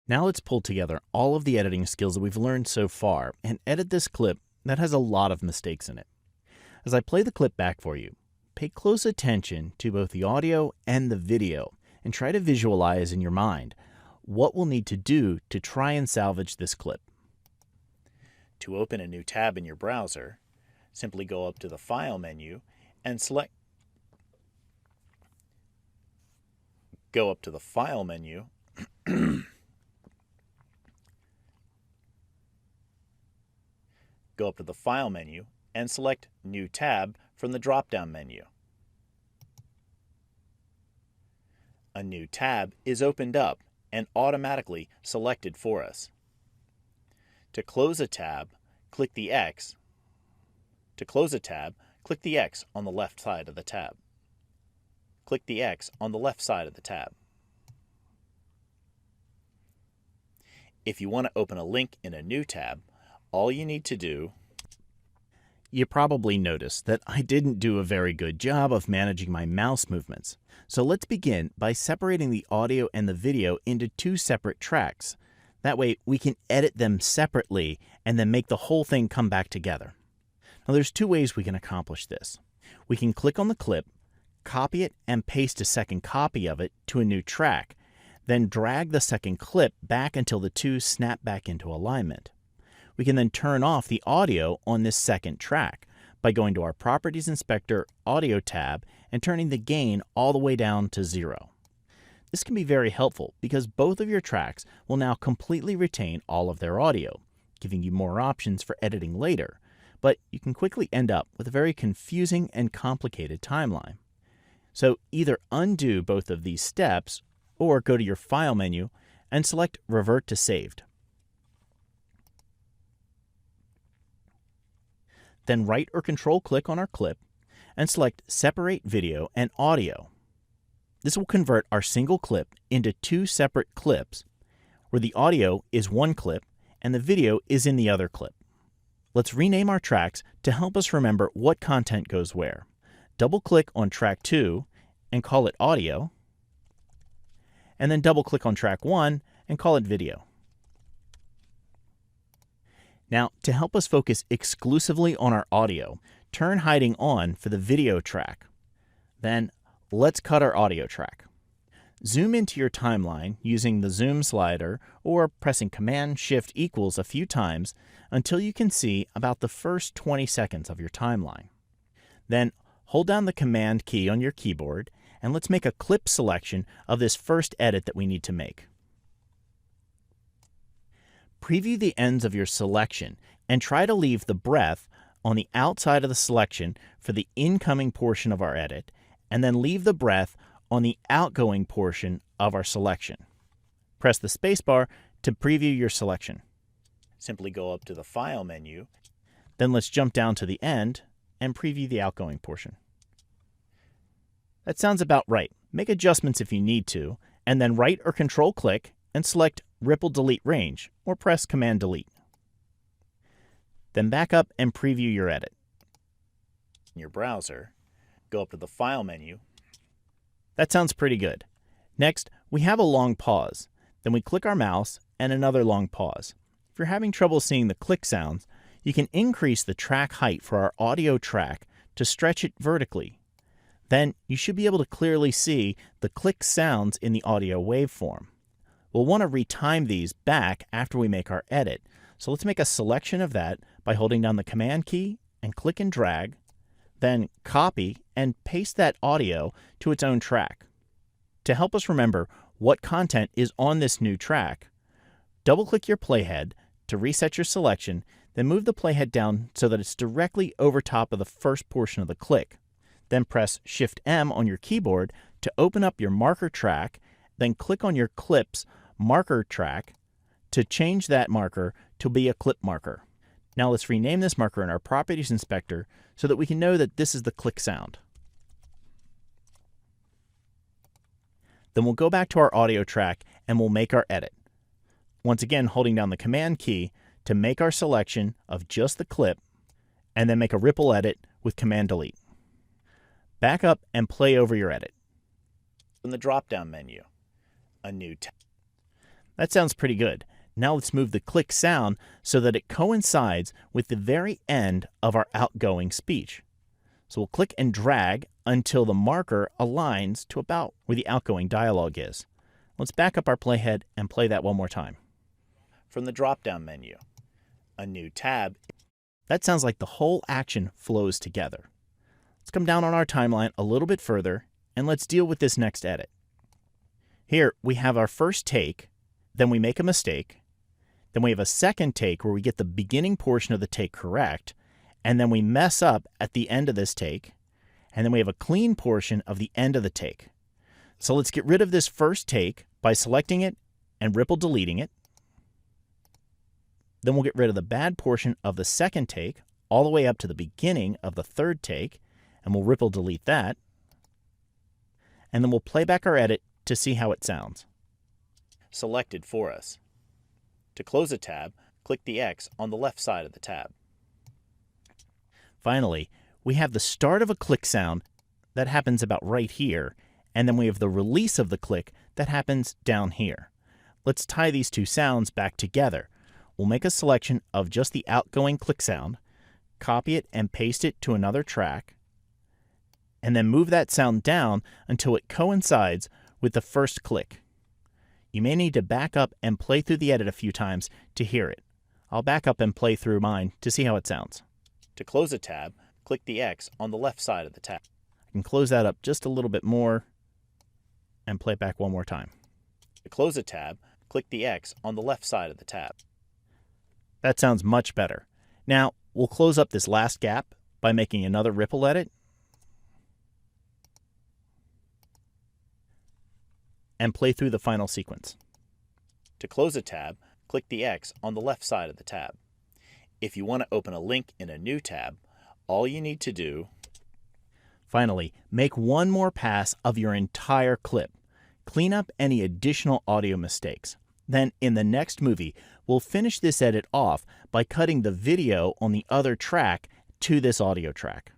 Now let's pull together all of the editing skills that we've learned so far and edit this clip that has a lot of mistakes in it. As I play the clip back for you, pay close attention to both the audio and the video and try to visualize in your mind what we'll need to do to try and salvage this clip. To open a new tab in your browser, simply go up to the File menu and select Go up to the File menu Go up to the File menu and select New Tab from the drop-down menu. A new tab is opened up and automatically selected for us. To close a tab, click the X. To close a tab, click the X on the left side of the tab. Click the X on the left side of the tab. If you want to open a link in a new tab, all you need to do... You probably noticed that I didn't do a very good job of managing my mouse movements. So let's begin by separating the audio and the video into two separate tracks. That way we can edit them separately and then make the whole thing come back together. Now there's two ways we can accomplish this. We can click on the clip, copy it, and paste a second copy of it to a new track, then drag the second clip back until the two snap back into alignment. We can then turn off the audio on this second track by going to our Properties Inspector Audio tab and turning the gain all the way down to 0. This can be very helpful because both of your tracks will now completely retain all of their audio, giving you more options for editing later, but you can quickly end up with a very confusing and complicated timeline. So either undo both of these steps or go to your File menu and select Revert to Saved. Then right or control click on our clip and select Separate Video and Audio. This will convert our single clip into two separate clips where the audio is one clip and the video is in the other clip. Let's rename our tracks to help us remember what content goes where. Double-click on track 2 and call it Audio, and then double-click on track 1 and call it Video. Now, to help us focus exclusively on our audio, turn hiding on for the video track. Then, let's cut our audio track. Zoom into your timeline using the zoom slider or pressing Command-Shift = a few times until you can see about the first 20 seconds of your timeline. Then, hold down the Command key on your keyboard and let's make a clip selection of this first edit that we need to make. Preview the ends of your selection and try to leave the breath on the outside of the selection for the incoming portion of our edit, and then leave the breath on the outgoing portion of our selection. Press the spacebar to preview your selection. Simply go up to the File menu, then let's jump down to the end and preview the outgoing portion. That sounds about right. Make adjustments if you need to, and then right or control click and select Ripple Delete Range, or press Command Delete. Then back up and preview your edit. In your browser, go up to the File menu. That sounds pretty good. Next, we have a long pause. Then we click our mouse and another long pause. If you're having trouble seeing the click sounds, you can increase the track height for our audio track to stretch it vertically. Then you should be able to clearly see the click sounds in the audio waveform. We'll want to retime these back after we make our edit. So let's make a selection of that by holding down the Command key and click and drag, then copy and paste that audio to its own track. To help us remember what content is on this new track, double-click your playhead to reset your selection, then move the playhead down so that it's directly over top of the first portion of the click. Then press Shift-M on your keyboard to open up your marker track, then click on your clip's marker track to change that marker to be a clip marker. Now let's rename this marker in our Properties Inspector so that we can know that this is the click sound. Then we'll go back to our audio track and we'll make our edit. Once again, holding down the Command key to make our selection of just the clip, and then make a ripple edit with Command Delete. Back up and play over your edit. In the drop-down menu, a new tab. That sounds pretty good. Now let's move the click sound so that it coincides with the very end of our outgoing speech. So we'll click and drag until the marker aligns to about where the outgoing dialogue is. Let's back up our playhead and play that one more time. From the drop-down menu, a new tab. That sounds like the whole action flows together. Let's come down on our timeline a little bit further and let's deal with this next edit. Here we have our first take, then we make a mistake, then we have a second take where we get the beginning portion of the take correct, and then we mess up at the end of this take, and then we have a clean portion of the end of the take. So let's get rid of this first take by selecting it and ripple deleting it. Then we'll get rid of the bad portion of the second take all the way up to the beginning of the third take, and we'll ripple delete that. And then we'll play back our edit to see how it sounds. Selected for us. To close a tab, click the X on the left side of the tab. Finally, we have the start of a click sound that happens about right here, and then we have the release of the click that happens down here. Let's tie these two sounds back together. We'll make a selection of just the outgoing click sound, copy it and paste it to another track, and then move that sound down until it coincides with the first click. You may need to back up and play through the edit a few times to hear it. I'll back up and play through mine to see how it sounds. To close a tab, click the X on the left side of the tab. I can close that up just a little bit more and play it back one more time. To close a tab, click the X on the left side of the tab. That sounds much better. Now, we'll close up this last gap by making another ripple edit and play through the final sequence. To close a tab, click the X on the left side of the tab. If you want to open a link in a new tab, all you need to do... Finally, make one more pass of your entire clip. Clean up any additional audio mistakes. Then, in the next movie, we'll finish this edit off by cutting the video on the other track to this audio track.